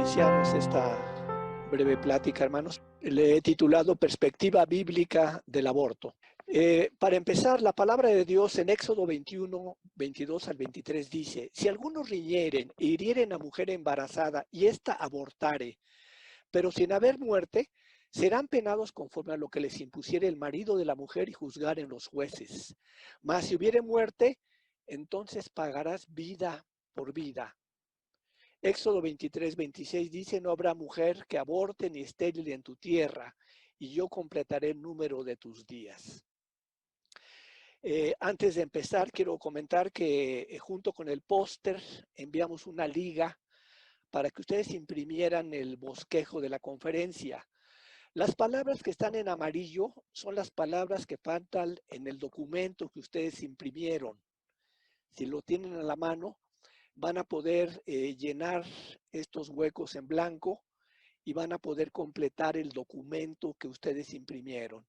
Iniciamos esta breve plática, hermanos. Le he titulado Perspectiva Bíblica del Aborto. Para empezar, la palabra de Dios en Éxodo 21, 22 al 23 dice: si algunos riñeren e hirieren a mujer embarazada y ésta abortare, pero sin haber muerte, serán penados conforme a lo que les impusiere el marido de la mujer y juzgaren los jueces. Mas si hubiere muerte, entonces pagarás vida por vida. Éxodo 23, 26 dice: no habrá mujer que aborte ni estéril en tu tierra, y yo completaré el número de tus días. Antes de empezar, quiero comentar que junto con el póster enviamos una liga para que ustedes imprimieran el bosquejo de la conferencia. Las palabras que están en amarillo son las palabras que faltan en el documento que ustedes imprimieron. Si lo tienen a la mano, van a poder llenar estos huecos en blanco y van a poder completar el documento que ustedes imprimieron.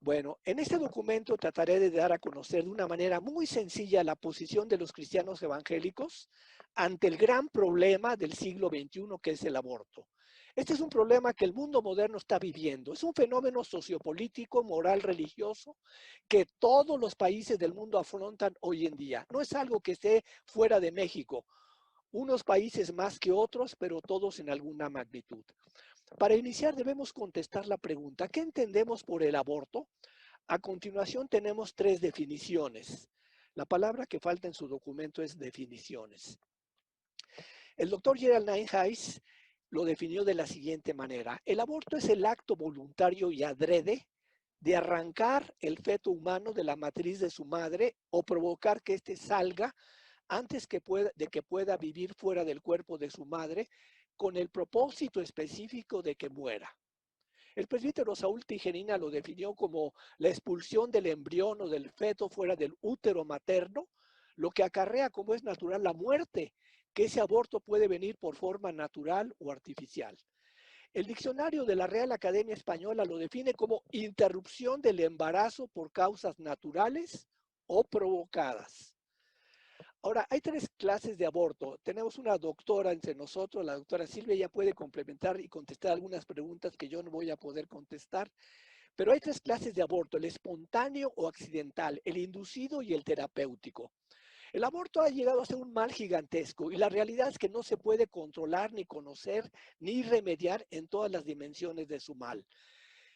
Bueno, en este documento trataré de dar a conocer de una manera muy sencilla la posición de los cristianos evangélicos ante el gran problema del siglo XXI, que es el aborto. Este es un problema que el mundo moderno está viviendo. Es un fenómeno sociopolítico, moral, religioso, que todos los países del mundo afrontan hoy en día. No es algo que esté fuera de México. Unos países más que otros, pero todos en alguna magnitud. Para iniciar debemos contestar la pregunta: ¿qué entendemos por el aborto? A continuación tenemos tres definiciones. La palabra que falta en su documento es definiciones. El doctor Gerald Nienhuis lo definió de la siguiente manera: el aborto es el acto voluntario y adrede de arrancar el feto humano de la matriz de su madre o provocar que éste salga antes de que pueda vivir fuera del cuerpo de su madre, con el propósito específico de que muera. El presbítero Saúl Tijerina lo definió como la expulsión del embrión o del feto fuera del útero materno, lo que acarrea, como es natural, la muerte, que ese aborto puede venir por forma natural o artificial. El diccionario de la Real Academia Española lo define como interrupción del embarazo por causas naturales o provocadas. Ahora, hay tres clases de aborto. Tenemos una doctora entre nosotros, la doctora Silvia. Ella puede complementar y contestar algunas preguntas que yo no voy a poder contestar. Pero hay tres clases de aborto: el espontáneo o accidental, el inducido y el terapéutico. El aborto ha llegado a ser un mal gigantesco y la realidad es que no se puede controlar, ni conocer, ni remediar en todas las dimensiones de su mal.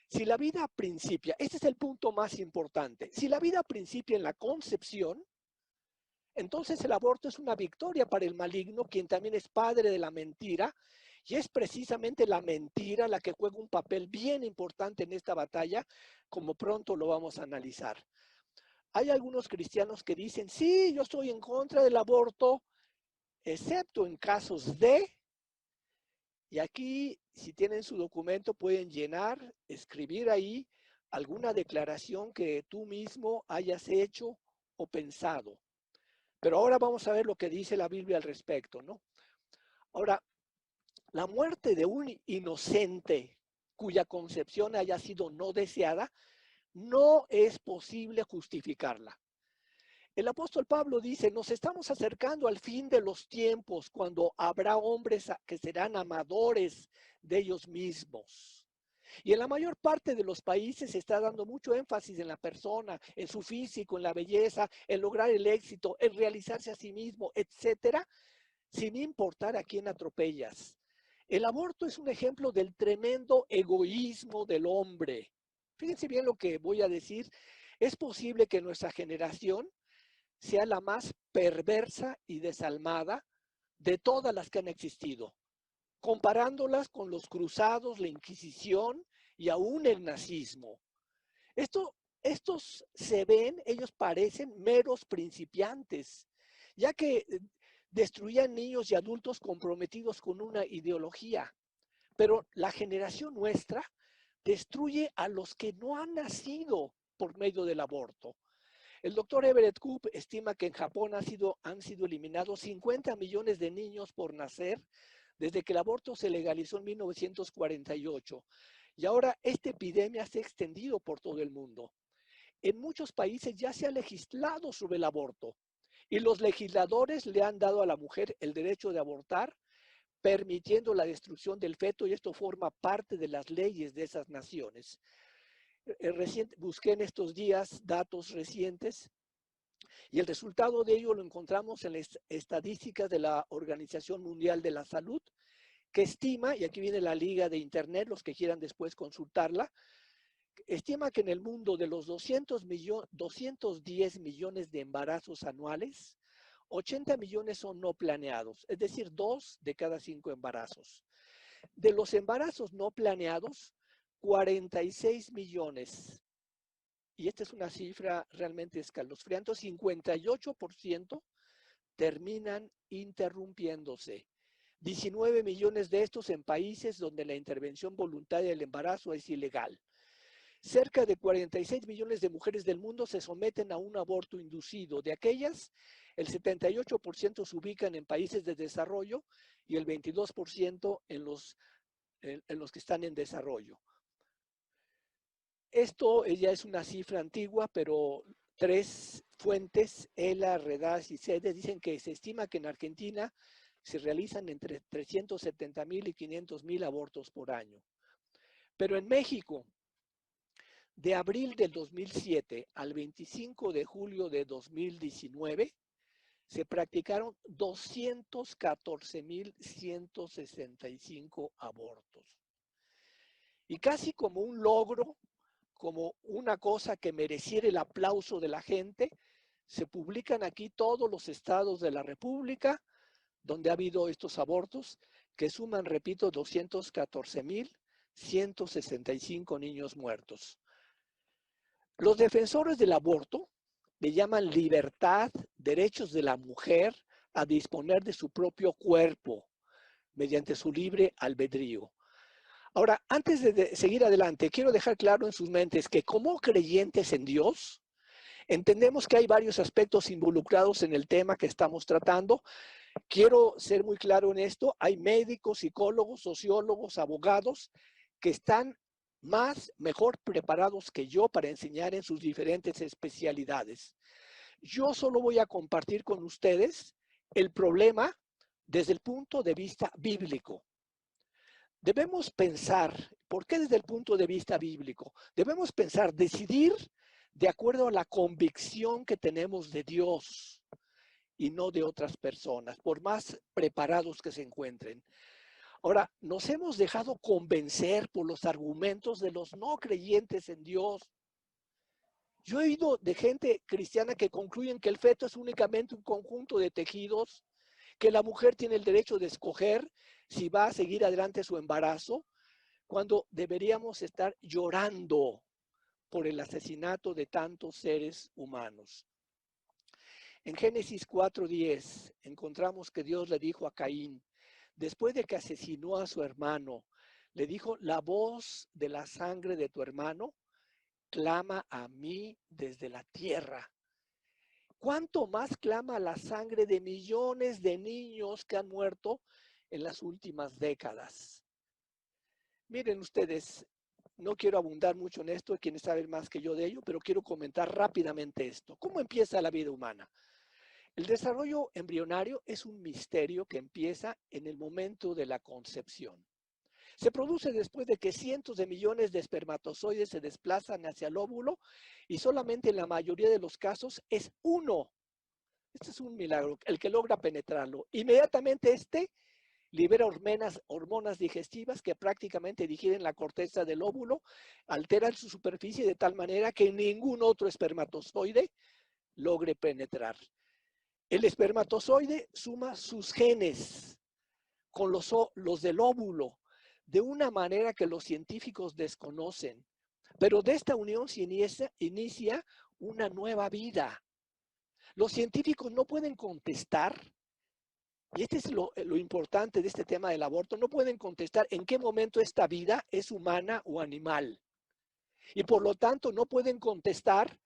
Si la vida principia, este es el punto más importante, si la vida principia en la concepción, entonces el aborto es una victoria para el maligno, quien también es padre de la mentira, y es precisamente la mentira la que juega un papel bien importante en esta batalla, como pronto lo vamos a analizar. Hay algunos cristianos que dicen: sí, yo estoy en contra del aborto, excepto en casos de... Y aquí, si tienen su documento, pueden llenar, escribir ahí alguna declaración que tú mismo hayas hecho o pensado. Pero ahora vamos a ver lo que dice la Biblia al respecto, ¿no? Ahora, la muerte de un inocente cuya concepción haya sido no deseada, no es posible justificarla. El apóstol Pablo dice: nos estamos acercando al fin de los tiempos, cuando habrá hombres que serán amadores de ellos mismos. Y en la mayor parte de los países se está dando mucho énfasis en la persona, en su físico, en la belleza, en lograr el éxito, en realizarse a sí mismo, etcétera, sin importar a quién atropellas. El aborto es un ejemplo del tremendo egoísmo del hombre. Fíjense bien lo que voy a decir. Es posible que nuestra generación sea la más perversa y desalmada de todas las que han existido, comparándolas con los cruzados, la Inquisición y aún el nazismo. Estos se ven, ellos parecen meros principiantes, ya que destruían niños y adultos comprometidos con una ideología. Pero la generación nuestra destruye a los que no han nacido por medio del aborto. El doctor Everett Koop estima que en Japón han sido eliminados 50 millones de niños por nacer desde que el aborto se legalizó en 1948. Y ahora esta epidemia se ha extendido por todo el mundo. En muchos países ya se ha legislado sobre el aborto y los legisladores le han dado a la mujer el derecho de abortar, permitiendo la destrucción del feto, y esto forma parte de las leyes de esas naciones. Busqué en estos días datos recientes y el resultado de ello lo encontramos en las estadísticas de la Organización Mundial de la Salud, que estima, y aquí viene la liga de internet, los que quieran después consultarla, estima que en el mundo de los 210 millones de embarazos anuales, 80 millones son no planeados, es decir, 2 de cada 5 embarazos. De los embarazos no planeados, 46 millones, y esta es una cifra realmente escalofriante, 58% terminan interrumpiéndose. 19 millones de estos en países donde la intervención voluntaria del embarazo es ilegal. Cerca de 46 millones de mujeres del mundo se someten a un aborto inducido. De aquellas, el 78% se ubican en países de desarrollo y el 22% en los que están en desarrollo. Esto ya es una cifra antigua, pero 3 fuentes, ELA, Redas y CEDES, dicen que se estima que en Argentina se realizan entre 370,000 y 500,000 abortos por año. Pero en México, de abril del 2007 al 25 de julio de 2019, se practicaron 214,165 abortos. Y casi como un logro, como una cosa que mereciera el aplauso de la gente, se publican aquí todos los estados de la República donde ha habido estos abortos, que suman, repito, 214,165 niños muertos. Los defensores del aborto le llaman libertad, derechos de la mujer a disponer de su propio cuerpo mediante su libre albedrío. Ahora, antes de seguir adelante, quiero dejar claro en sus mentes que como creyentes en Dios, entendemos que hay varios aspectos involucrados en el tema que estamos tratando. Quiero ser muy claro en esto. Hay médicos, psicólogos, sociólogos, abogados que están mejor preparados que yo para enseñar en sus diferentes especialidades. Yo solo voy a compartir con ustedes el problema desde el punto de vista bíblico. Debemos pensar, ¿por qué desde el punto de vista bíblico? Debemos pensar, decidir de acuerdo a la convicción que tenemos de Dios y no de otras personas, por más preparados que se encuentren. Ahora, nos hemos dejado convencer por los argumentos de los no creyentes en Dios. Yo he oído de gente cristiana que concluyen que el feto es únicamente un conjunto de tejidos, que la mujer tiene el derecho de escoger si va a seguir adelante su embarazo, cuando deberíamos estar llorando por el asesinato de tantos seres humanos. En Génesis 4:10 encontramos que Dios le dijo a Caín, después de que asesinó a su hermano, le dijo, la voz de la sangre de tu hermano clama a mí desde la tierra. ¿Cuánto más clama la sangre de millones de niños que han muerto en las últimas décadas? Miren ustedes, no quiero abundar mucho en esto, quienes saben más que yo de ello, pero quiero comentar rápidamente esto. ¿Cómo empieza la vida humana? El desarrollo embrionario es un misterio que empieza en el momento de la concepción. Se produce después de que cientos de millones de espermatozoides se desplazan hacia el óvulo y solamente en la mayoría de los casos es uno. Este es un milagro, el que logra penetrarlo. Inmediatamente libera hormonas digestivas que prácticamente digieren la corteza del óvulo, alteran su superficie de tal manera que ningún otro espermatozoide logre penetrar. El espermatozoide suma sus genes con los del óvulo de una manera que los científicos desconocen. Pero de esta unión se inicia una nueva vida. Los científicos no pueden contestar, y este es lo importante de este tema del aborto, no pueden contestar en qué momento esta vida es humana o animal. Y por lo tanto no pueden contestar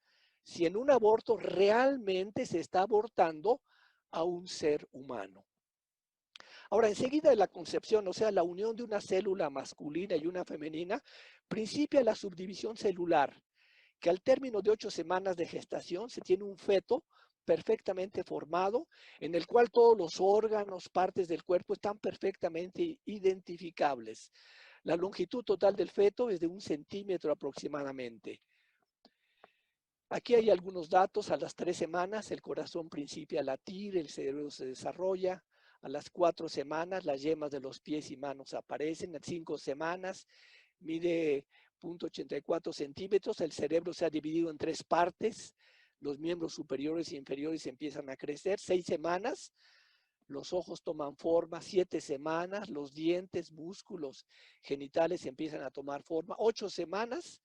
si en un aborto realmente se está abortando a un ser humano. Ahora, enseguida de la concepción, o sea, la unión de una célula masculina y una femenina, principia la subdivisión celular, que al término de 8 semanas de gestación se tiene un feto perfectamente formado, en el cual todos los órganos, partes del cuerpo están perfectamente identificables. La longitud total del feto es de 1 centímetro aproximadamente. Aquí hay algunos datos. A las 3 semanas el corazón principia a latir, el cerebro se desarrolla. A las 4 semanas las yemas de los pies y manos aparecen. A 5 semanas mide 0,84 centímetros. El cerebro se ha dividido en 3 partes. Los miembros superiores e inferiores empiezan a crecer. 6 semanas, los ojos toman forma. 7 semanas, los dientes, músculos genitales empiezan a tomar forma. 8 semanas,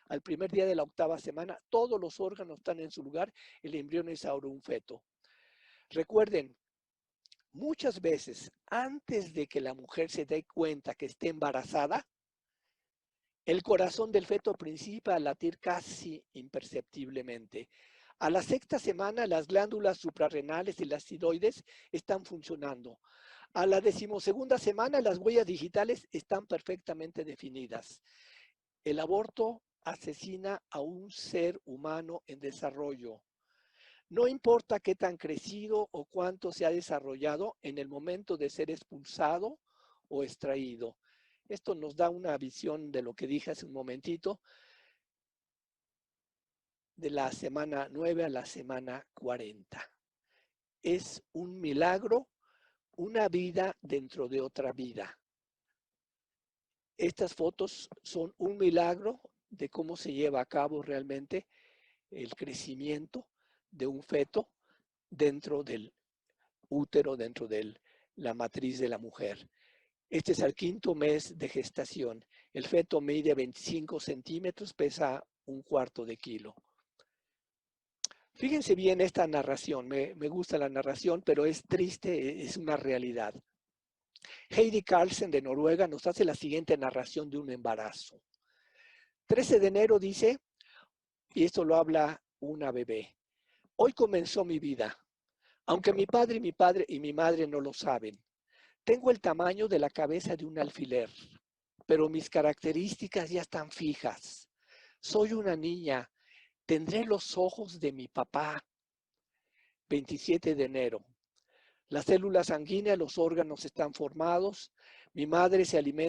al primer día de la 8ª semana, todos los órganos están en su lugar. El embrión es ahora un feto. Recuerden, muchas veces, antes de que la mujer se dé cuenta que esté embarazada, el corazón del feto principia a latir casi imperceptiblemente. A la 6ª semana, las glándulas suprarrenales y las tiroides están funcionando. A la 12ª semana, las huellas digitales están perfectamente definidas. El aborto asesina a un ser humano en desarrollo. No importa qué tan crecido o cuánto se ha desarrollado en el momento de ser expulsado o extraído. Esto nos da una visión de lo que dije hace un momentito, de la semana 9 a la semana 40. Es un milagro, una vida dentro de otra vida. Estas fotos son un milagro de cómo se lleva a cabo realmente el crecimiento de un feto dentro del útero, dentro de la matriz de la mujer. Este es el 5º mes de gestación. El feto mide 25 centímetros, pesa 1/4 kilo. Fíjense bien esta narración, me gusta la narración, pero es triste, es una realidad. Heidi Carlsen de Noruega nos hace la siguiente narración de un embarazo. 13 de enero dice, y esto lo habla una bebé, hoy comenzó mi vida, aunque mi padre y mi madre no lo saben. Tengo el tamaño de la cabeza de un alfiler, pero mis características ya están fijas. Soy una niña, tendré los ojos de mi papá. 27 de enero. Las células sanguíneas, los órganos están formados. Mi madre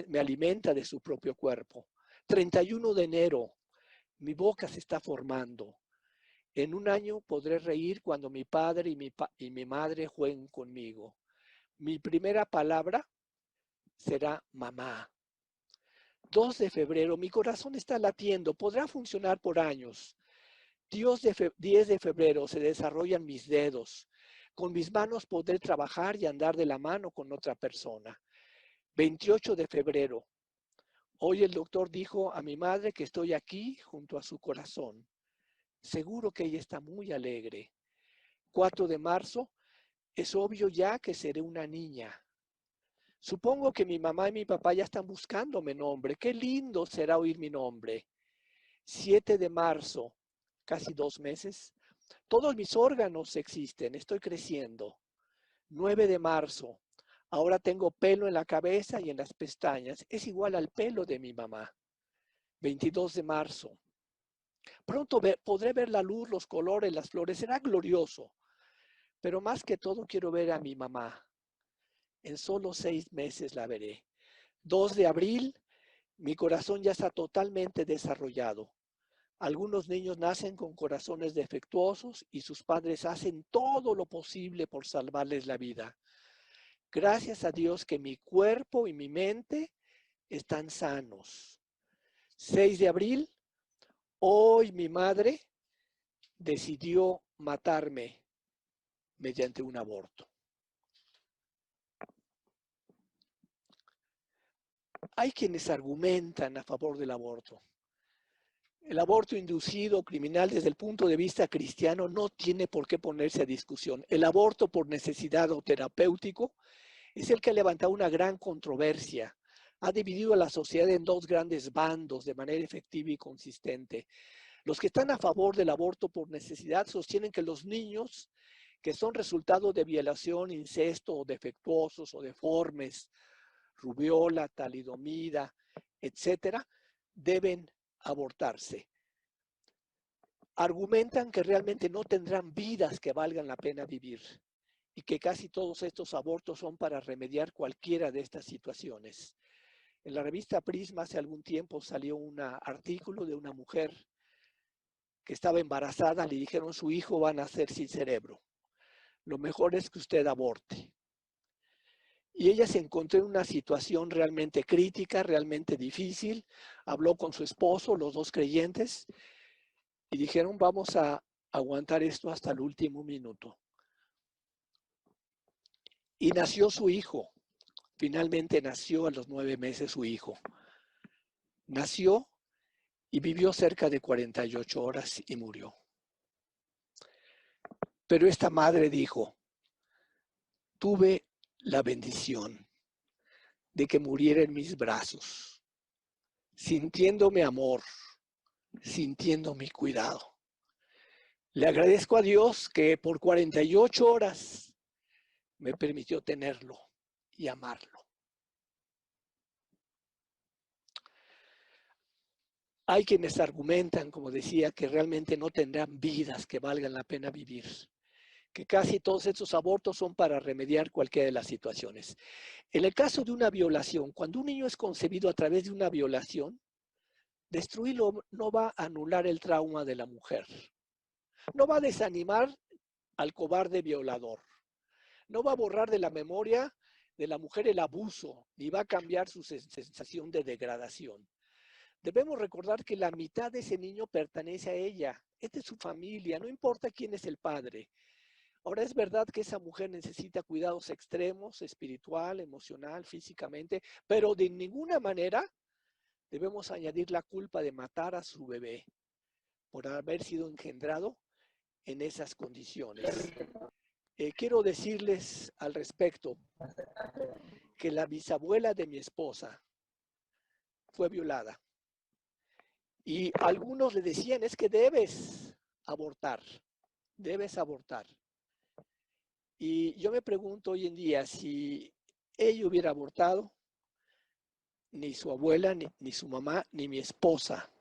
me alimenta de su propio cuerpo. 31 de enero. Mi boca se está formando. En un año podré reír cuando mi padre y mi madre jueguen conmigo. Mi primera palabra será mamá. 2 de febrero, mi corazón está latiendo, podrá funcionar por años. 10 de febrero, se desarrollan mis dedos. Con mis manos podré trabajar y andar de la mano con otra persona. 28 de febrero, hoy el doctor dijo a mi madre que estoy aquí junto a su corazón. Seguro que ella está muy alegre. 4 de marzo, es obvio ya que seré una niña. Supongo que mi mamá y mi papá ya están buscándome nombre. Qué lindo será oír mi nombre. 7 de marzo, casi 2 meses. Todos mis órganos existen, estoy creciendo. 9 de marzo, ahora tengo pelo en la cabeza y en las pestañas. Es igual al pelo de mi mamá. 22 de marzo. Pronto podré ver la luz, los colores, las flores. Será glorioso. Pero más que todo quiero ver a mi mamá. En solo 6 meses la veré. 2 de abril, mi corazón ya está totalmente desarrollado. Algunos niños nacen con corazones defectuosos y sus padres hacen todo lo posible por salvarles la vida. Gracias a Dios que mi cuerpo y mi mente están sanos. 6 de abril, hoy mi madre decidió matarme mediante un aborto. Hay quienes argumentan a favor del aborto. El aborto inducido criminal desde el punto de vista cristiano no tiene por qué ponerse a discusión. El aborto por necesidad o terapéutico es el que ha levantado una gran controversia. Ha dividido a la sociedad en 2 grandes bandos de manera efectiva y consistente. Los que están a favor del aborto por necesidad sostienen que los niños que son resultado de violación, incesto o defectuosos o deformes, rubiola, talidomida, etcétera, deben abortarse. argumentan que realmente no tendrán vidas que valgan la pena vivir y que casi todos estos abortos son para remediar cualquiera de estas situaciones. En la revista Prisma hace algún tiempo salió un artículo de una mujer que estaba embarazada, le dijeron su hijo va a nacer sin cerebro. Lo mejor es que usted aborte. Y ella se encontró en una situación realmente crítica, realmente difícil. Habló con su esposo, los dos creyentes, y dijeron vamos a aguantar esto hasta el último minuto. Y nació su hijo. Finalmente nació a los 9 meses su hijo. Nació y vivió cerca de 48 horas y murió. Pero esta madre dijo, tuve la bendición de que muriera en mis brazos, sintiendo mi amor, sintiendo mi cuidado. Le agradezco a Dios que por 48 horas me permitió tenerlo y amarlo. Hay quienes argumentan, como decía, que realmente no tendrán vidas que valgan la pena vivir, que casi todos estos abortos son para remediar cualquiera de las situaciones. En el caso de una violación, cuando un niño es concebido a través de una violación, destruirlo no va a anular el trauma de la mujer, no va a desanimar al cobarde violador, no va a borrar de la memoria de la mujer el abuso, ni va a cambiar su sensación de degradación. Debemos recordar que la mitad de ese niño pertenece a ella, es de su familia, no importa quién es el padre. Ahora es verdad que esa mujer necesita cuidados extremos, espiritual, emocional, físicamente, pero de ninguna manera debemos añadir la culpa de matar a su bebé por haber sido engendrado en esas condiciones. Quiero decirles al respecto que la bisabuela de mi esposa fue violada. Y algunos le decían, es que debes abortar, debes abortar. Y yo me pregunto hoy en día, si ella hubiera abortado, ni su abuela, ni su mamá, ni mi esposa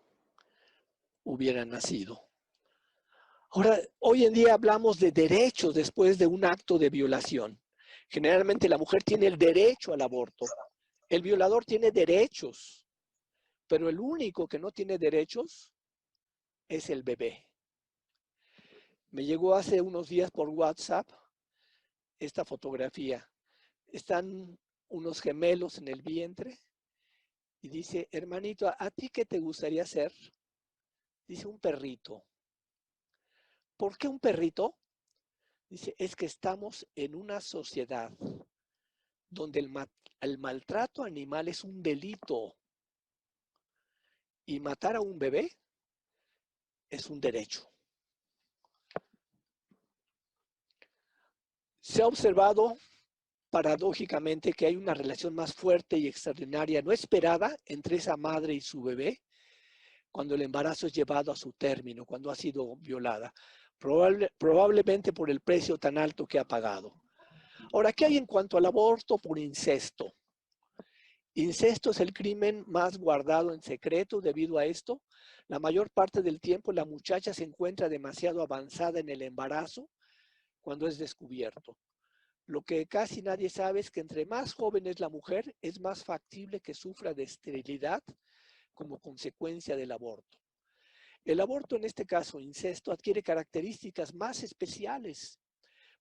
hubieran nacido. Ahora, hoy en día hablamos de derechos después de un acto de violación. Generalmente la mujer tiene el derecho al aborto. El violador tiene derechos, pero el único que no tiene derechos es el bebé. Me llegó hace unos días por WhatsApp esta fotografía. Están unos gemelos en el vientre y dice, hermanito, ¿a ti qué te gustaría ser? Dice, un perrito. ¿Por qué un perrito? Dice, es que estamos en una sociedad donde el maltrato animal es un delito y matar a un bebé es un derecho. Se ha observado paradójicamente que hay una relación más fuerte y extraordinaria, no esperada, entre esa madre y su bebé cuando el embarazo es llevado a su término, cuando ha sido violada, probablemente por el precio tan alto que ha pagado. Ahora, ¿qué hay en cuanto al aborto por incesto? Incesto es el crimen más guardado en secreto. Debido a esto, la mayor parte del tiempo la muchacha se encuentra demasiado avanzada en el embarazo cuando es descubierto. Lo que casi nadie sabe es que entre más joven es la mujer, es más factible que sufra de esterilidad como consecuencia del aborto. El aborto, en este caso incesto, adquiere características más especiales,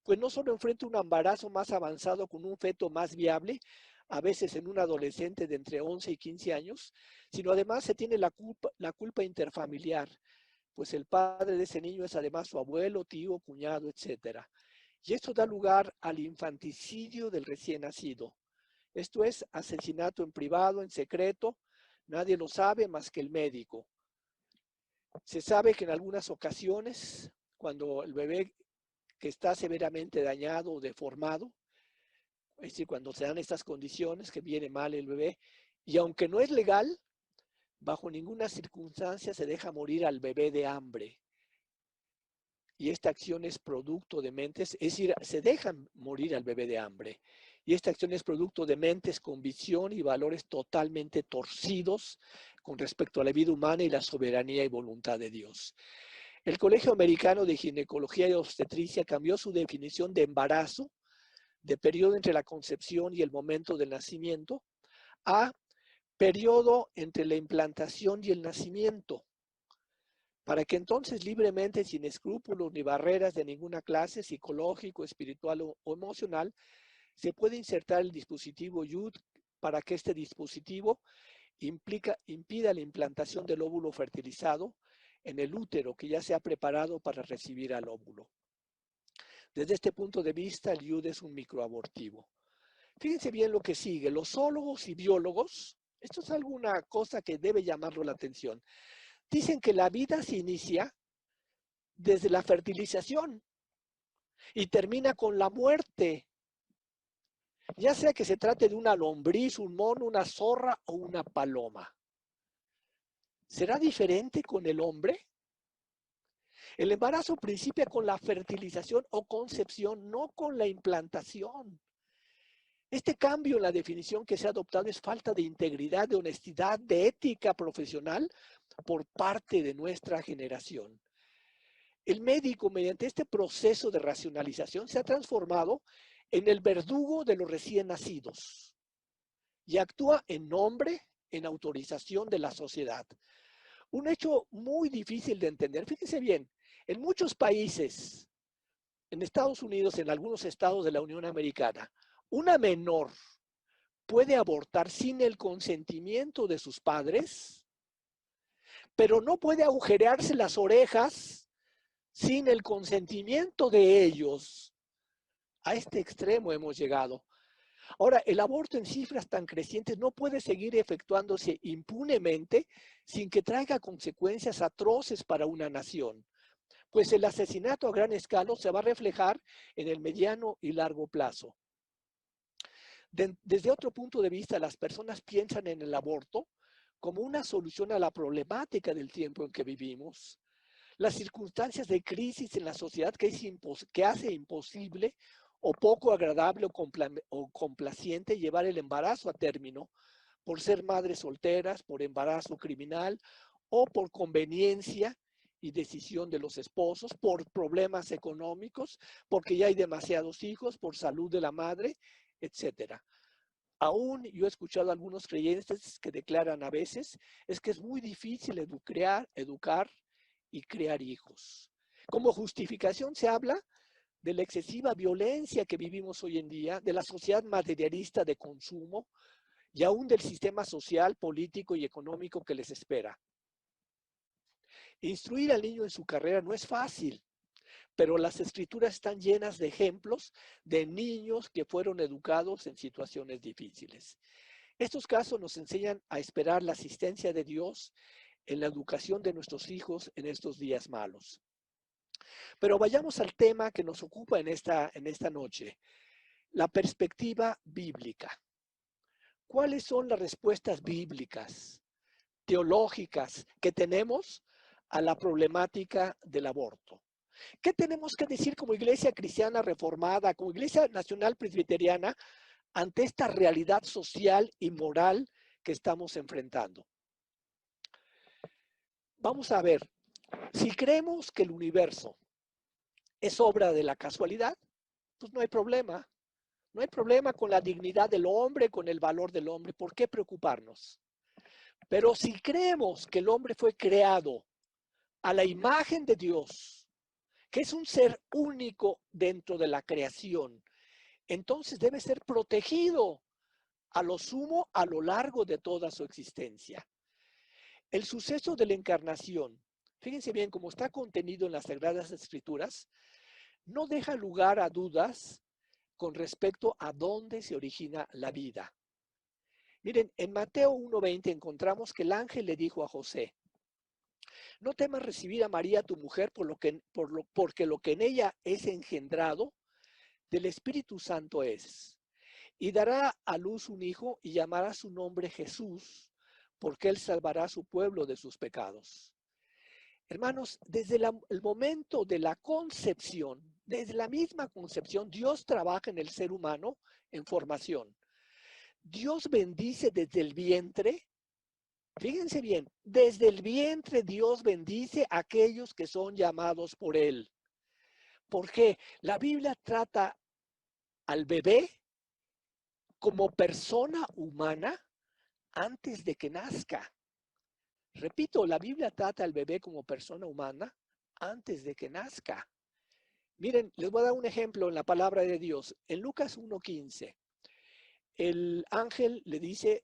pues no solo enfrenta un embarazo más avanzado con un feto más viable, a veces en un adolescente de entre 11 y 15 años, sino además se tiene la culpa interfamiliar, pues el padre de ese niño es además su abuelo, tío, cuñado, etc. Y esto da lugar al infanticidio del recién nacido. Esto es asesinato en privado, en secreto, nadie lo sabe más que el médico. Se sabe que en algunas ocasiones, cuando el bebé que está severamente dañado o deformado, es decir, cuando se dan estas condiciones, que viene mal el bebé, y aunque no es legal, bajo ninguna circunstancia se deja morir al bebé de hambre. Y esta acción es producto de mentes, es decir, se dejan morir al bebé de hambre. Y esta acción es producto de mentes con visión y valores totalmente torcidos con respecto a la vida humana y la soberanía y voluntad de Dios. El Colegio Americano de Ginecología y Obstetricia cambió su definición de embarazo, de periodo entre la concepción y el momento del nacimiento, a periodo entre la implantación y el nacimiento, para que entonces libremente, sin escrúpulos ni barreras de ninguna clase, psicológico, espiritual o emocional, se puede insertar el dispositivo YUD para que este dispositivo impida la implantación del óvulo fertilizado en el útero que ya se ha preparado para recibir al óvulo. Desde este punto de vista, el YUD es un microabortivo. Fíjense bien lo que sigue. Los zoólogos y biólogos, esto es alguna cosa que debe llamarlo la atención, dicen que la vida se inicia desde la fertilización y termina con la muerte, ya sea que se trate de una lombriz, un mono, una zorra o una paloma. ¿Será diferente con el hombre? El embarazo principia con la fertilización o concepción, no con la implantación. Este cambio en la definición que se ha adoptado es falta de integridad, de honestidad, de ética profesional por parte de nuestra generación. El médico, mediante este proceso de racionalización, se ha transformado en el verdugo de los recién nacidos y actúa en nombre, en autorización de la sociedad. Un hecho muy difícil de entender. Fíjense bien, en muchos países, en Estados Unidos, en algunos estados de la Unión Americana, una menor puede abortar sin el consentimiento de sus padres, pero no puede agujerearse las orejas sin el consentimiento de ellos. A este extremo hemos llegado. Ahora, el aborto en cifras tan crecientes no puede seguir efectuándose impunemente sin que traiga consecuencias atroces para una nación, pues el asesinato a gran escala se va a reflejar en el mediano y largo plazo. Desde otro punto de vista, las personas piensan en el aborto como una solución a la problemática del tiempo en que vivimos, las circunstancias de crisis en la sociedad que hace imposible o poco agradable o complaciente llevar el embarazo a término por ser madres solteras, por embarazo criminal o por conveniencia y decisión de los esposos, por problemas económicos, porque ya hay demasiados hijos, por salud de la madre, etcétera. Aún yo he escuchado a algunos creyentes que declaran a veces es que es muy difícil educar y crear hijos. Como justificación se habla de la excesiva violencia que vivimos hoy en día, de la sociedad materialista de consumo y aún del sistema social, político y económico que les espera. Instruir al niño en su carrera no es fácil, pero las escrituras están llenas de ejemplos de niños que fueron educados en situaciones difíciles. Estos casos nos enseñan a esperar la asistencia de Dios en la educación de nuestros hijos en estos días malos. Pero vayamos al tema que nos ocupa en esta noche, la perspectiva bíblica. ¿Cuáles son las respuestas bíblicas, teológicas que tenemos a la problemática del aborto? ¿Qué tenemos que decir como iglesia cristiana reformada, como iglesia nacional presbiteriana, ante esta realidad social y moral que estamos enfrentando? Vamos a ver, si creemos que el universo es obra de la casualidad, pues no hay problema. No hay problema con la dignidad del hombre, con el valor del hombre. ¿Por qué preocuparnos? Pero si creemos que el hombre fue creado a la imagen de Dios, que es un ser único dentro de la creación, entonces debe ser protegido a lo sumo a lo largo de toda su existencia. El suceso de la encarnación, fíjense bien, como está contenido en las Sagradas Escrituras, no deja lugar a dudas con respecto a dónde se origina la vida. Miren, en Mateo 1:20 encontramos que el ángel le dijo a José: no temas recibir a María tu mujer porque lo que en ella es engendrado del Espíritu Santo es. Y dará a luz un hijo y llamará su nombre Jesús, porque él salvará a su pueblo de sus pecados. Hermanos, desde el momento de la concepción, desde la misma concepción, Dios trabaja en el ser humano en formación. Dios bendice desde el vientre Fíjense bien, desde el vientre Dios bendice a aquellos que son llamados por Él. ¿Por qué? La Biblia trata al bebé como persona humana antes de que nazca. Repito, la Biblia trata al bebé como persona humana antes de que nazca. Miren, les voy a dar un ejemplo en la palabra de Dios. En Lucas 1:15, el ángel le dice,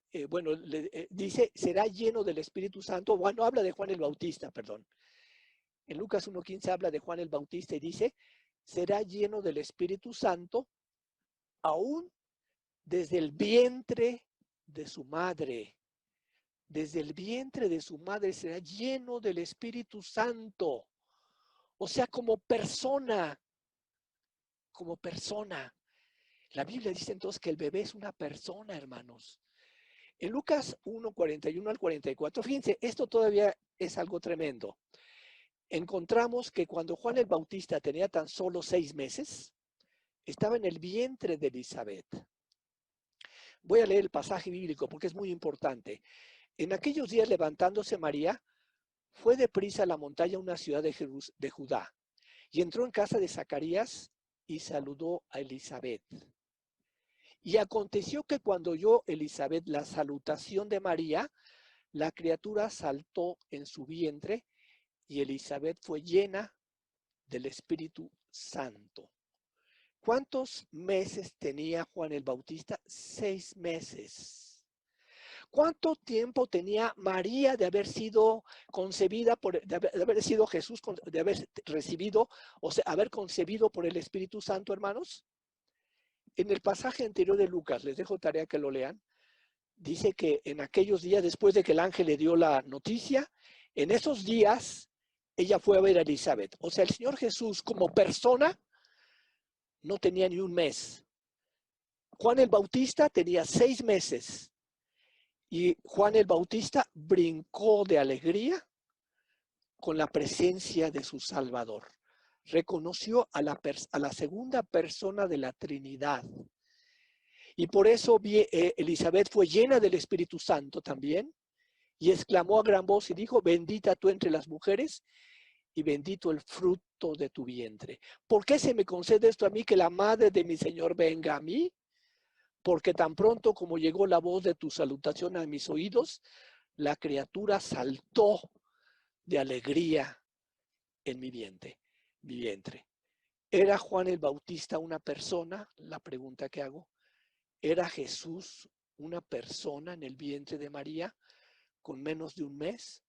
dice, será lleno del Espíritu Santo. Bueno, habla de Juan el Bautista, perdón. En Lucas 1:15 habla de Juan el Bautista y dice, será lleno del Espíritu Santo aún desde el vientre de su madre. Desde el vientre de su madre será lleno del Espíritu Santo. O sea, como persona, como persona. La Biblia dice entonces que el bebé es una persona, hermanos. En Lucas 1:41 al 44, fíjense, esto todavía es algo tremendo. Encontramos que cuando Juan el Bautista tenía tan solo 6 meses, estaba en el vientre de Elizabeth. Voy a leer el pasaje bíblico porque es muy importante. En aquellos días, levantándose María, fue deprisa a la montaña, una ciudad de Judá, y entró en casa de Zacarías y saludó a Elizabeth. Y aconteció que cuando oyó Elizabeth la salutación de María, la criatura saltó en su vientre y Elizabeth fue llena del Espíritu Santo. ¿Cuántos meses tenía Juan el Bautista? 6 meses. ¿Cuánto tiempo tenía María de haber sido concebida, de haber sido Jesús, de haber recibido, o sea, haber concebido por el Espíritu Santo, hermanos? En el pasaje anterior de Lucas, les dejo tarea que lo lean, dice que en aquellos días, después de que el ángel le dio la noticia, en esos días ella fue a ver a Elizabeth. O sea, el Señor Jesús como persona no tenía ni un mes. Juan el Bautista tenía 6 meses y Juan el Bautista brincó de alegría con la presencia de su Salvador. Reconoció a la segunda persona de la Trinidad. Y por eso Elizabeth fue llena del Espíritu Santo también y exclamó a gran voz y dijo, bendita tú entre las mujeres y bendito el fruto de tu vientre. ¿Por qué se me concede esto a mí, que la madre de mi Señor venga a mí? Porque tan pronto como llegó la voz de tu salutación a mis oídos, la criatura saltó de alegría en mi vientre. ¿Era Juan el Bautista una persona? La pregunta que hago. ¿Era Jesús una persona en el vientre de María con menos de un mes?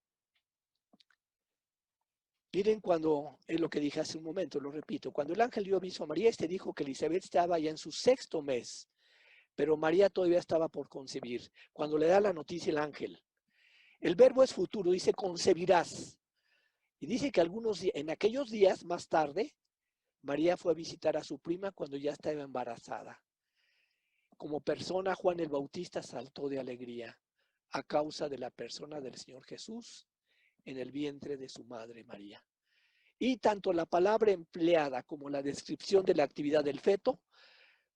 Miren, cuando es lo que dije hace un momento, lo repito, cuando el ángel dio aviso a María, dijo que Elizabeth estaba ya en su 6º mes, pero María todavía estaba por concebir. Cuando le da la noticia el ángel, el verbo es futuro, dice concebirás. Y dice que en aquellos días más tarde, María fue a visitar a su prima cuando ya estaba embarazada. Como persona, Juan el Bautista saltó de alegría a causa de la persona del Señor Jesús en el vientre de su madre María. Y tanto la palabra empleada como la descripción de la actividad del feto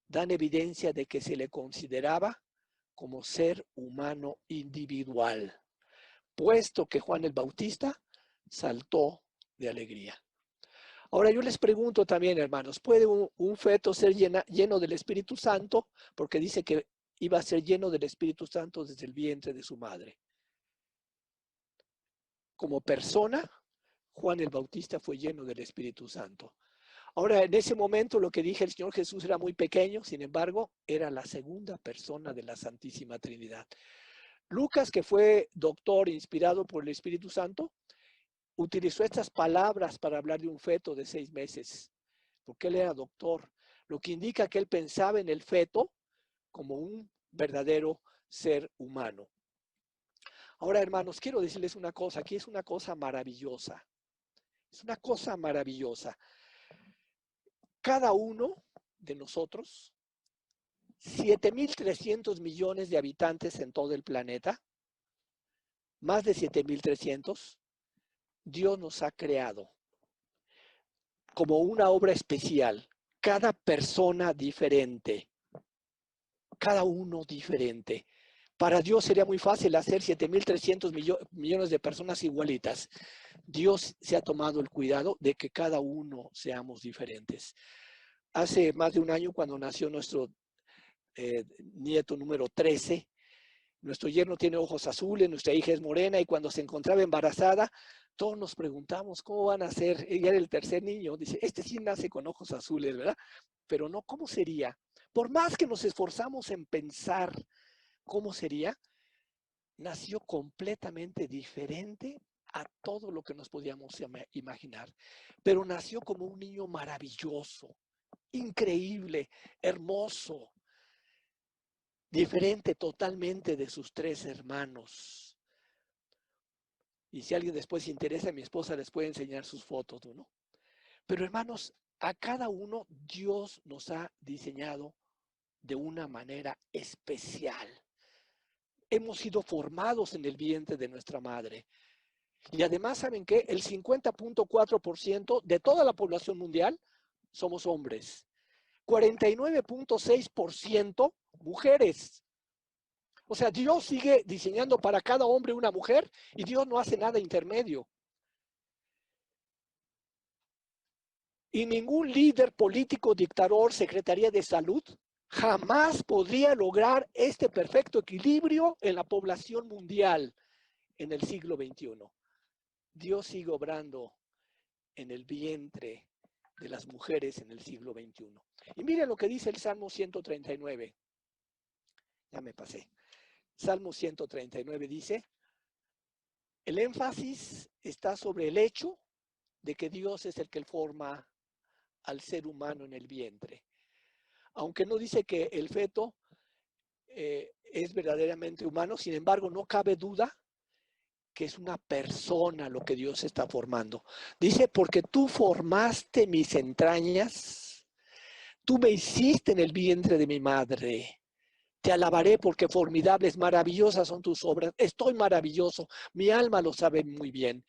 dan evidencia de que se le consideraba como ser humano individual, puesto que Juan el Bautista saltó de alegría. Ahora yo les pregunto también, hermanos, ¿puede un feto ser lleno del Espíritu Santo? Porque dice que iba a ser lleno del Espíritu Santo desde el vientre de su madre. Como persona, Juan el Bautista fue lleno del Espíritu Santo. Ahora, en ese momento lo que dije, el Señor Jesús era muy pequeño, sin embargo, era la segunda persona de la Santísima Trinidad. Lucas, que fue doctor inspirado por el Espíritu Santo, utilizó estas palabras para hablar de un feto de 6 meses, porque él era doctor, lo que indica que él pensaba en el feto como un verdadero ser humano. Ahora, hermanos, quiero decirles una cosa, aquí es una cosa maravillosa, es una cosa maravillosa. Cada uno de nosotros, 7.300 millones de habitantes en todo el planeta, más de 7.300, Dios nos ha creado como una obra especial, cada persona diferente, cada uno diferente. Para Dios sería muy fácil hacer 7.300 millones de personas igualitas. Dios se ha tomado el cuidado de que cada uno seamos diferentes. Hace más de un año, cuando nació nuestro nieto número 13, nuestro yerno tiene ojos azules, nuestra hija es morena, y cuando se encontraba embarazada, todos nos preguntamos cómo van a ser. Ella era el tercer niño, dice, este sí nace con ojos azules, ¿verdad? Pero no, ¿cómo sería? Por más que nos esforzamos en pensar cómo sería, nació completamente diferente a todo lo que nos podíamos imaginar. Pero nació como un niño maravilloso, increíble, hermoso, diferente totalmente de sus tres hermanos. Y si alguien después se interesa, mi esposa les puede enseñar sus fotos, ¿no? Pero hermanos, a cada uno Dios nos ha diseñado de una manera especial. Hemos sido formados en el vientre de nuestra madre. Y además, ¿saben qué? El 50.4% de toda la población mundial somos hombres. 49.6% mujeres. O sea, Dios sigue diseñando para cada hombre una mujer y Dios no hace nada intermedio. Y ningún líder político, dictador, secretaría de salud jamás podría lograr este perfecto equilibrio en la población mundial en el siglo XXI. Dios sigue obrando en el vientre de las mujeres en el siglo XXI. Y miren lo que dice el Salmo 139. Ya me pasé. Salmo 139 dice, el énfasis está sobre el hecho de que Dios es el que forma al ser humano en el vientre. Aunque no dice que el feto es verdaderamente humano, sin embargo, no cabe duda que es una persona lo que Dios está formando. Dice, porque tú formaste mis entrañas, tú me hiciste en el vientre de mi madre. Te alabaré porque formidables, maravillosas son tus obras. Estoy maravilloso, mi alma lo sabe muy bien.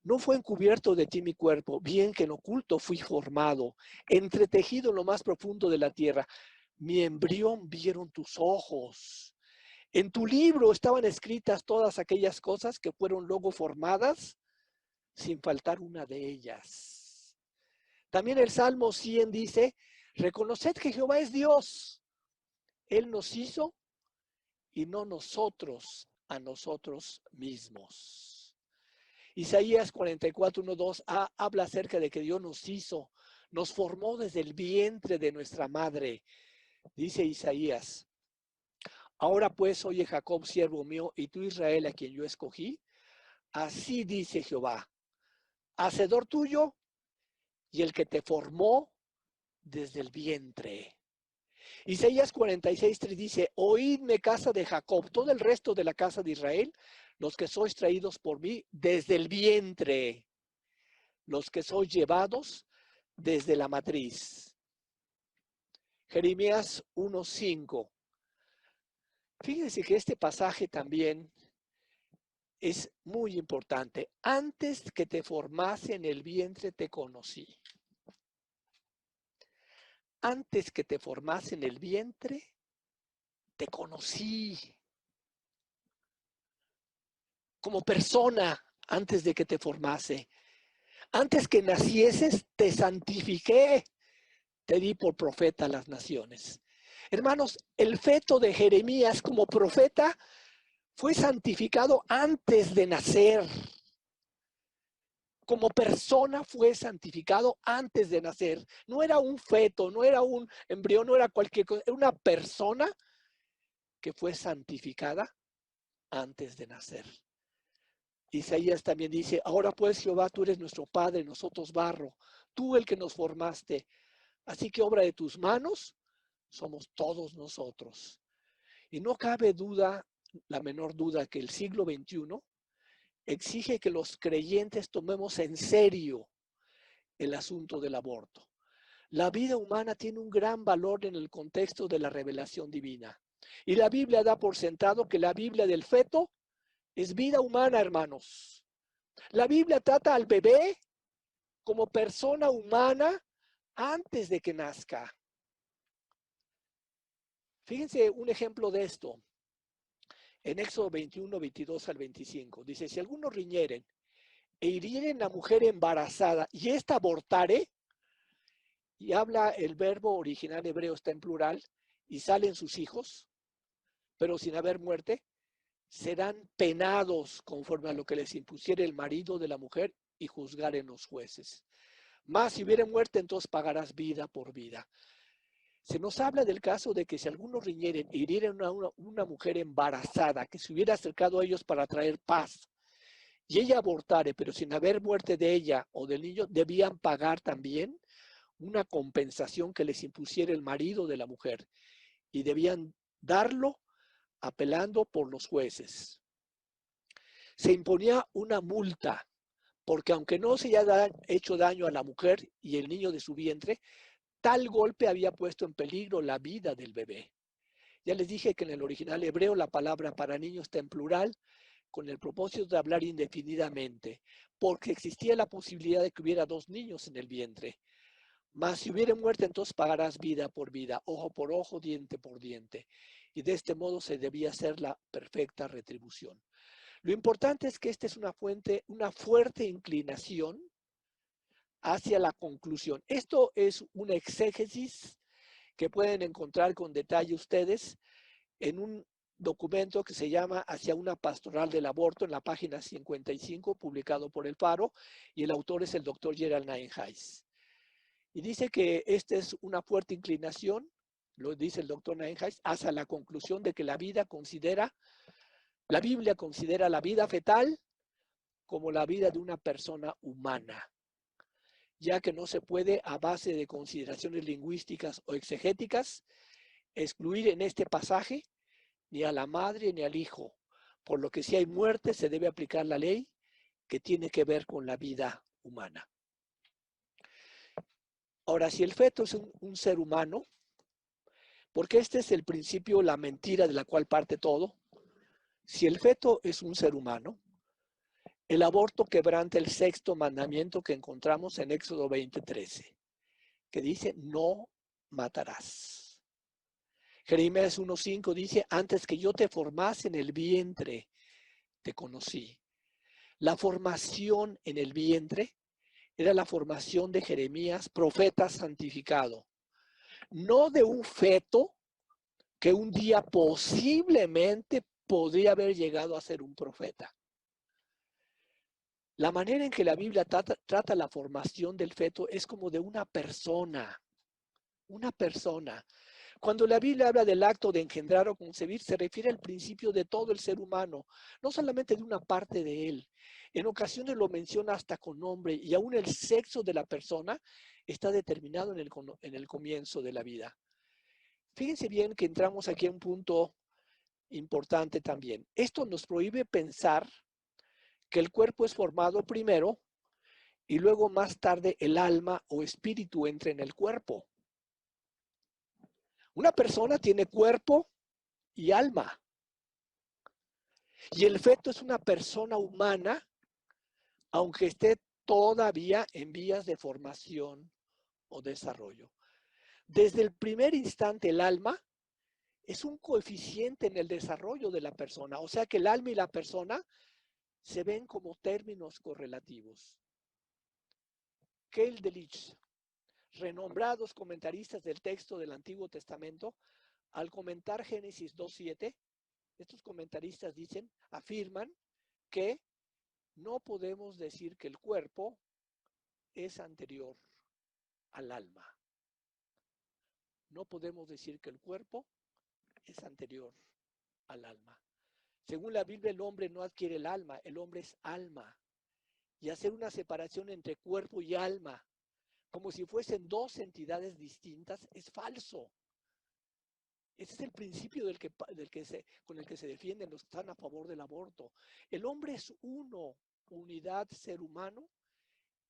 No fue encubierto de ti mi cuerpo, bien que en oculto fui formado, entretejido en lo más profundo de la tierra. Mi embrión vieron tus ojos. En tu libro estaban escritas todas aquellas cosas que fueron luego formadas, sin faltar una de ellas. También el Salmo 100 dice, reconoced que Jehová es Dios. Él nos hizo y no nosotros a nosotros mismos. Isaías 44, 1, 2 habla acerca de que Dios nos hizo, nos formó desde el vientre de nuestra madre. Dice Isaías, ahora pues, oye Jacob, siervo mío, y tú Israel, a quien yo escogí, así dice Jehová, hacedor tuyo y el que te formó desde el vientre. Isaías 46, 3 dice, oídme casa de Jacob, todo el resto de la casa de Israel, los que sois traídos por mí desde el vientre, los que sois llevados desde la matriz. Jeremías 1:5. Fíjense que este pasaje también es muy importante. Antes que te formase en el vientre te conocí. Antes que te formase en el vientre te conocí. Como persona, antes de que te formase. Antes que nacieses, te santifiqué. Te di por profeta a las naciones. Hermanos, el feto de Jeremías como profeta fue santificado antes de nacer. Como persona fue santificado antes de nacer. No era un feto, no era un embrión, no era cualquier cosa. Era una persona que fue santificada antes de nacer. Isaías también dice, ahora pues Jehová, tú eres nuestro Padre, nosotros barro, tú el que nos formaste. Así que obra de tus manos somos todos nosotros. Y no cabe duda, la menor duda, que el siglo XXI exige que los creyentes tomemos en serio el asunto del aborto. La vida humana tiene un gran valor en el contexto de la revelación divina. Y la Biblia da por sentado que la Biblia del feto es vida humana, hermanos. La Biblia trata al bebé como persona humana antes de que nazca. Fíjense un ejemplo de esto. en Éxodo 21, 22 al 25. Dice, si algunos riñeren e hirieren a mujer embarazada y ésta abortare, y habla el verbo original hebreo, está en plural, y salen sus hijos, pero sin haber muerte, serán penados conforme a lo que les impusiere el marido de la mujer y juzgaren los jueces. Mas si hubiere muerte, entonces pagarás vida por vida. Se nos habla del caso de que si algunos riñeren e hirieren a una mujer embarazada que se hubiera acercado a ellos para traer paz y ella abortare, pero sin haber muerte de ella o del niño, debían pagar también una compensación que les impusiera el marido de la mujer y debían darlo apelando por los jueces. Se imponía una multa porque aunque no se haya hecho daño a la mujer y el niño de su vientre, tal golpe había puesto en peligro la vida del bebé. Ya les dije que en el original hebreo la palabra para niño está en plural con el propósito de hablar indefinidamente, porque existía la posibilidad de que hubiera dos niños en el vientre. Mas si hubiere muerte, entonces pagarás vida por vida, ojo por ojo, diente por diente. Y de este modo se debía hacer la perfecta retribución. Lo importante es que esta es una fuerte inclinación hacia la conclusión. Esto es una exégesis que pueden encontrar con detalle ustedes en un documento que se llama Hacia una pastoral del aborto en la página 55, publicado por el Faro, y el autor es el doctor Gerald Nienhuis. Y dice que esta es una fuerte inclinación, lo dice el doctor Nienhuis, hacia la conclusión de que la Biblia considera la vida fetal como la vida de una persona humana, ya que no se puede, a base de consideraciones lingüísticas o exegéticas, excluir en este pasaje ni a la madre ni al hijo, por lo que si hay muerte se debe aplicar la ley que tiene que ver con la vida humana. Ahora, si el feto es un ser humano, porque este es el principio, la mentira de la cual parte todo, si el feto es un ser humano, el aborto quebranta el sexto mandamiento que encontramos en Éxodo 20:13, que dice, no matarás. Jeremías 1:5 dice, antes que yo te formase en el vientre, te conocí. La formación en el vientre era la formación de Jeremías, profeta santificado, no de un feto que un día posiblemente podría haber llegado a ser un profeta. La manera en que la Biblia trata la formación del feto es como de una persona. Una persona. Cuando la Biblia habla del acto de engendrar o concebir, se refiere al principio de todo el ser humano, no solamente de una parte de él. En ocasiones lo menciona hasta con nombre y aún el sexo de la persona está determinado en el comienzo de la vida. Fíjense bien que entramos aquí a un punto importante también. Esto nos prohíbe pensar que el cuerpo es formado primero y luego más tarde el alma o espíritu entra en el cuerpo. Una persona tiene cuerpo y alma. Y el feto es una persona humana, aunque esté todavía en vías de formación o desarrollo. Desde el primer instante, el alma es un coeficiente en el desarrollo de la persona. O sea que el alma y la persona se ven como términos correlativos. Keil Delich, renombrados comentaristas del texto del Antiguo Testamento, al comentar Génesis 2:7, estos comentaristas afirman que no podemos decir que el cuerpo es anterior al alma. No podemos decir que el cuerpo es anterior al alma. Según la Biblia, el hombre no adquiere el alma, el hombre es alma. Y hacer una separación entre cuerpo y alma, como si fuesen dos entidades distintas, es falso. Ese es el principio con el que se defienden los que están a favor del aborto. El hombre es uno, unidad, ser humano,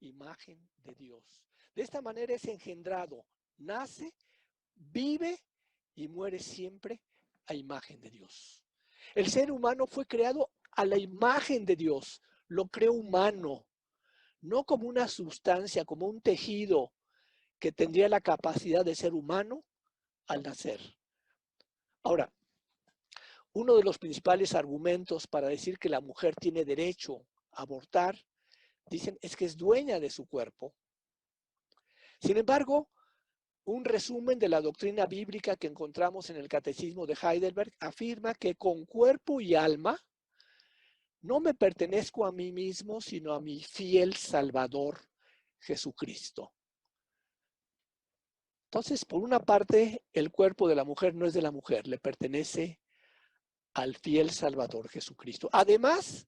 imagen de Dios. De esta manera es engendrado, nace, vive y muere siempre a imagen de Dios. El ser humano fue creado a la imagen de Dios, lo creó humano, no como una sustancia, como un tejido que tendría la capacidad de ser humano al nacer. Ahora, uno de los principales argumentos para decir que la mujer tiene derecho a abortar, dicen, es que es dueña de su cuerpo. Sin embargo, un resumen de la doctrina bíblica que encontramos en el Catecismo de Heidelberg afirma que con cuerpo y alma no me pertenezco a mí mismo, sino a mi fiel Salvador, Jesucristo. Entonces, por una parte, el cuerpo de la mujer no es de la mujer, le pertenece al fiel Salvador, Jesucristo. Además,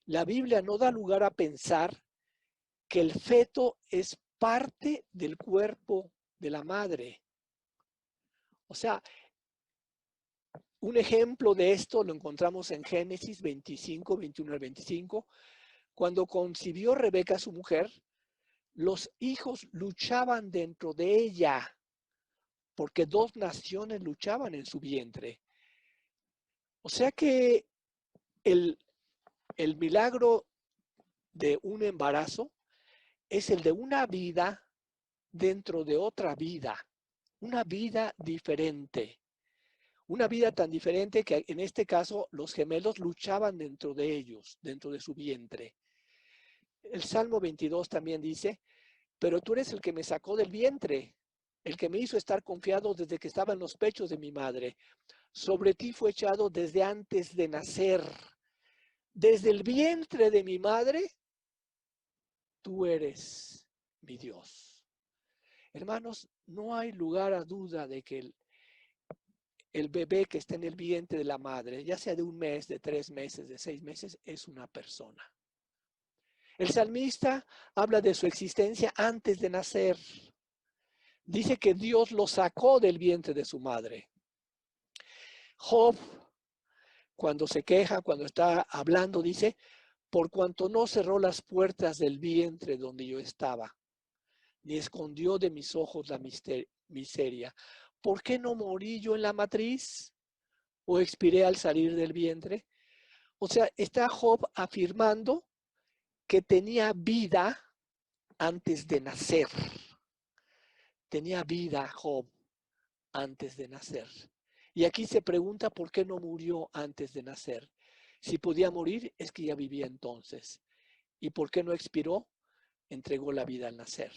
la Biblia no da lugar a pensar que el feto es parte del cuerpo de la madre. O sea, un ejemplo de esto lo encontramos en Génesis 25, 21 al 25. Cuando concibió Rebeca, su mujer, los hijos luchaban dentro de ella, porque dos naciones luchaban en su vientre. O sea que el milagro de un embarazo es el de una vida dentro de otra vida, una vida diferente. Una vida tan diferente que en este caso los gemelos luchaban dentro de ellos, dentro de su vientre. El Salmo 22 también dice, pero tú eres el que me sacó del vientre, el que me hizo estar confiado desde que estaba en los pechos de mi madre. Sobre ti fue echado desde antes de nacer. Desde el vientre de mi madre, tú eres mi Dios. Hermanos, no hay lugar a duda de que el bebé que está en el vientre de la madre, ya sea de 1 mes, de 3 meses, de 6 meses, es una persona. El salmista habla de su existencia antes de nacer. Dice que Dios lo sacó del vientre de su madre. Job, cuando se queja, cuando está hablando, dice, por cuanto no cerró las puertas del vientre donde yo estaba, ni escondió de mis ojos la miseria. ¿Por qué no morí yo en la matriz? ¿O expiré al salir del vientre? O sea, está Job afirmando que tenía vida antes de nacer. Tenía vida Job antes de nacer. Y aquí se pregunta por qué no murió antes de nacer. Si podía morir, es que ya vivía entonces. ¿Y por qué no expiró? Entregó la vida al nacer.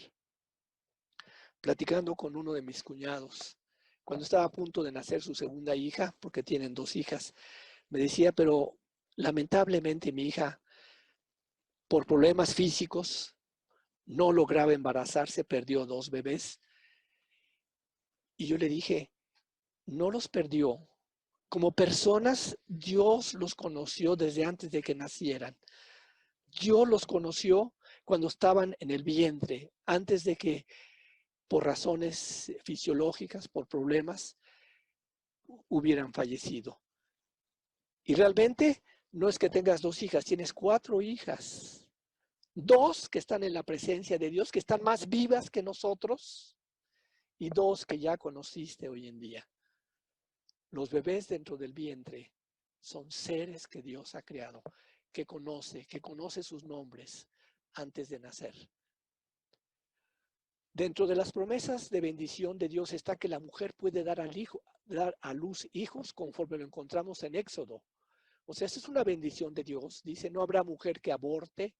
Platicando con uno de mis cuñados, cuando estaba a punto de nacer su segunda hija, porque tienen 2 hijas, me decía, pero lamentablemente mi hija, por problemas físicos, no lograba embarazarse, perdió 2 bebés. Y yo le dije, no los perdió. Como personas, Dios los conoció desde antes de que nacieran. Dios los conoció cuando estaban en el vientre, antes de que, por razones fisiológicas, por problemas, hubieran fallecido. Y realmente no es que tengas 2 hijas, tienes 4 hijas. 2 que están en la presencia de Dios, que están más vivas que nosotros, y 2 que ya conociste hoy en día. Los bebés dentro del vientre son seres que Dios ha creado, que conoce sus nombres antes de nacer. Dentro de las promesas de bendición de Dios está que la mujer puede dar a luz hijos, conforme lo encontramos en Éxodo. O sea, esa es una bendición de Dios. Dice, no habrá mujer que aborte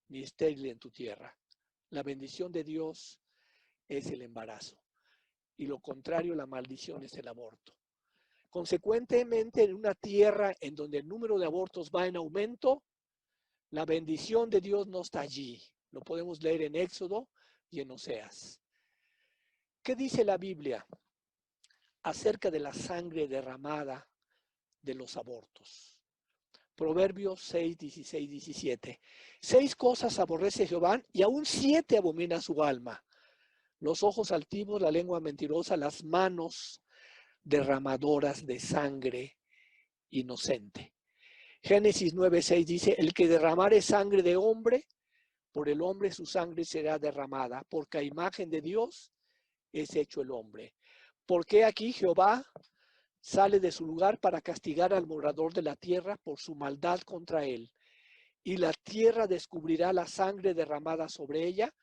ni estéril en tu tierra. La bendición de Dios es el embarazo. Y lo contrario, la maldición es el aborto. Consecuentemente, en una tierra en donde el número de abortos va en aumento, la bendición de Dios no está allí. Lo podemos leer en Éxodo y en Oseas. ¿Qué dice la Biblia acerca de la sangre derramada de los abortos? Proverbios 6, 16, 17. 6 cosas aborrece Jehová y aún 7 abomina su alma. Los ojos altivos, la lengua mentirosa, las manos derramadoras de sangre inocente. Génesis 9:6 dice, el que derramare sangre de hombre, por el hombre su sangre será derramada, porque a imagen de Dios es hecho el hombre. Porque aquí Jehová sale de su lugar para castigar al morador de la tierra por su maldad contra él. Y la tierra descubrirá la sangre derramada sobre ella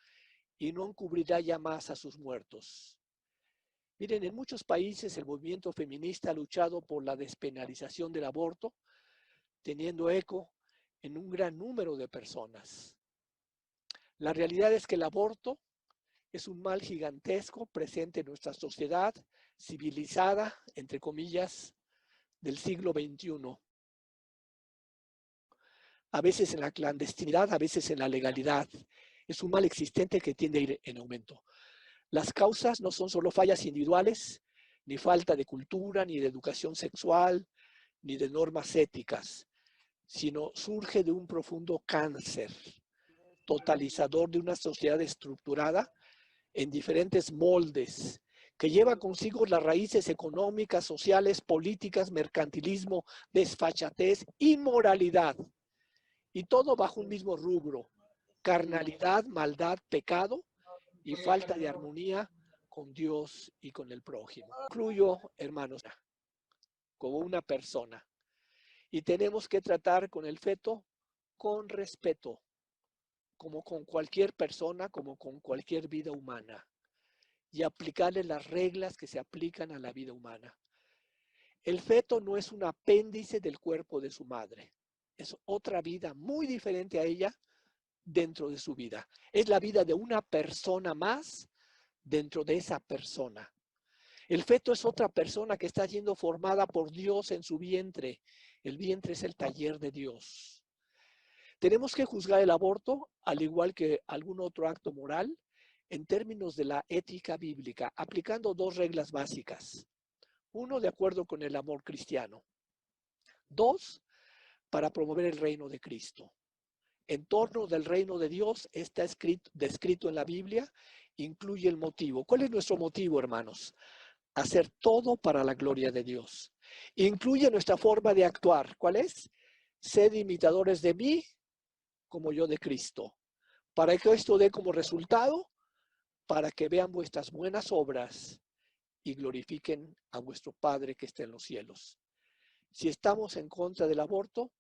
y no encubrirá ya más a sus muertos. Miren, en muchos países el movimiento feminista ha luchado por la despenalización del aborto, teniendo eco en un gran número de personas. La realidad es que el aborto es un mal gigantesco presente en nuestra sociedad civilizada, entre comillas, del siglo XXI. A veces en la clandestinidad, a veces en la legalidad. Es un mal existente que tiende a ir en aumento. Las causas no son solo fallas individuales, ni falta de cultura, ni de educación sexual, ni de normas éticas, sino surge de un profundo cáncer totalizador de una sociedad estructurada en diferentes moldes, que lleva consigo las raíces económicas, sociales, políticas, mercantilismo, desfachatez, inmoralidad, y todo bajo un mismo rubro: carnalidad, maldad, pecado y falta de armonía con Dios y con el prójimo. Incluyo, hermanos, como una persona, y tenemos que tratar con el feto con respeto, como con cualquier persona, como con cualquier vida humana, y aplicarle las reglas que se aplican a la vida humana. El feto no es un apéndice del cuerpo de su madre, es otra vida muy diferente a ella dentro de su vida. Es la vida de una persona más dentro de esa persona. El feto es otra persona que está siendo formada por Dios en su vientre. El vientre es el taller de Dios. Tenemos que juzgar el aborto, al igual que algún otro acto moral, en términos de la ética bíblica, aplicando dos reglas básicas. Uno, de acuerdo con el amor cristiano. Dos, para promover el reino de Cristo. En torno del reino de Dios está descrito en la Biblia, incluye el motivo. ¿Cuál es nuestro motivo, hermanos? Hacer todo para la gloria de Dios. Incluye nuestra forma de actuar. ¿Cuál es? Sed imitadores de mí como yo de Cristo. Para que esto dé como resultado, para que vean vuestras buenas obras y glorifiquen a vuestro Padre que está en los cielos. Si estamos en contra del aborto,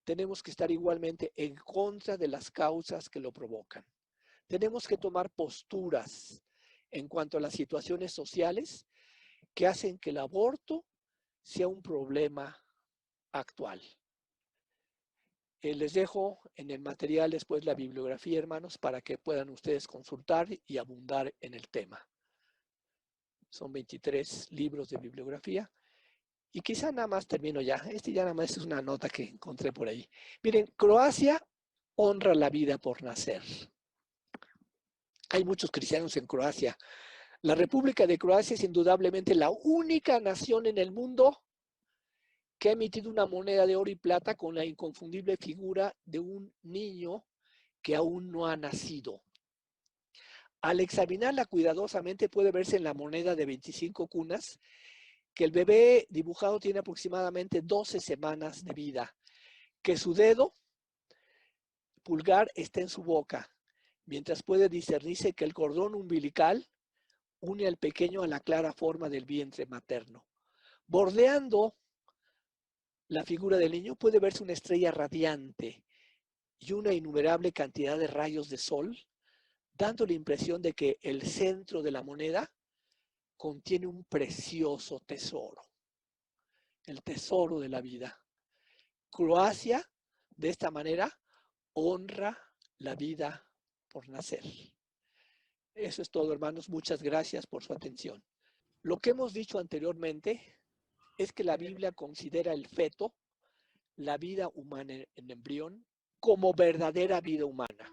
tenemos que estar igualmente en contra de las causas que lo provocan. Tenemos que tomar posturas en cuanto a las situaciones sociales que hacen que el aborto sea un problema actual. Les dejo en el material después la bibliografía, hermanos, para que puedan ustedes consultar y abundar en el tema. Son 23 libros de bibliografía. Y quizá nada más termino ya. Ya nada más es una nota que encontré por ahí. Miren, Croacia honra la vida por nacer. Hay muchos cristianos en Croacia. La República de Croacia es indudablemente la única nación en el mundo que ha emitido una moneda de oro y plata con la inconfundible figura de un niño que aún no ha nacido. Al examinarla cuidadosamente puede verse en la moneda de 25 cunas que el bebé dibujado tiene aproximadamente 12 semanas de vida, que su dedo pulgar está en su boca, mientras puede discernirse que el cordón umbilical une al pequeño a la clara forma del vientre materno. Bordeando la figura del niño puede verse una estrella radiante y una innumerable cantidad de rayos de sol, dando la impresión de que el centro de la moneda contiene un precioso tesoro, el tesoro de la vida. Croacia, de esta manera, honra la vida por nacer. Eso es todo, hermanos. Muchas gracias por su atención. Lo que hemos dicho anteriormente es que la Biblia considera el feto, la vida humana en embrión, como verdadera vida humana.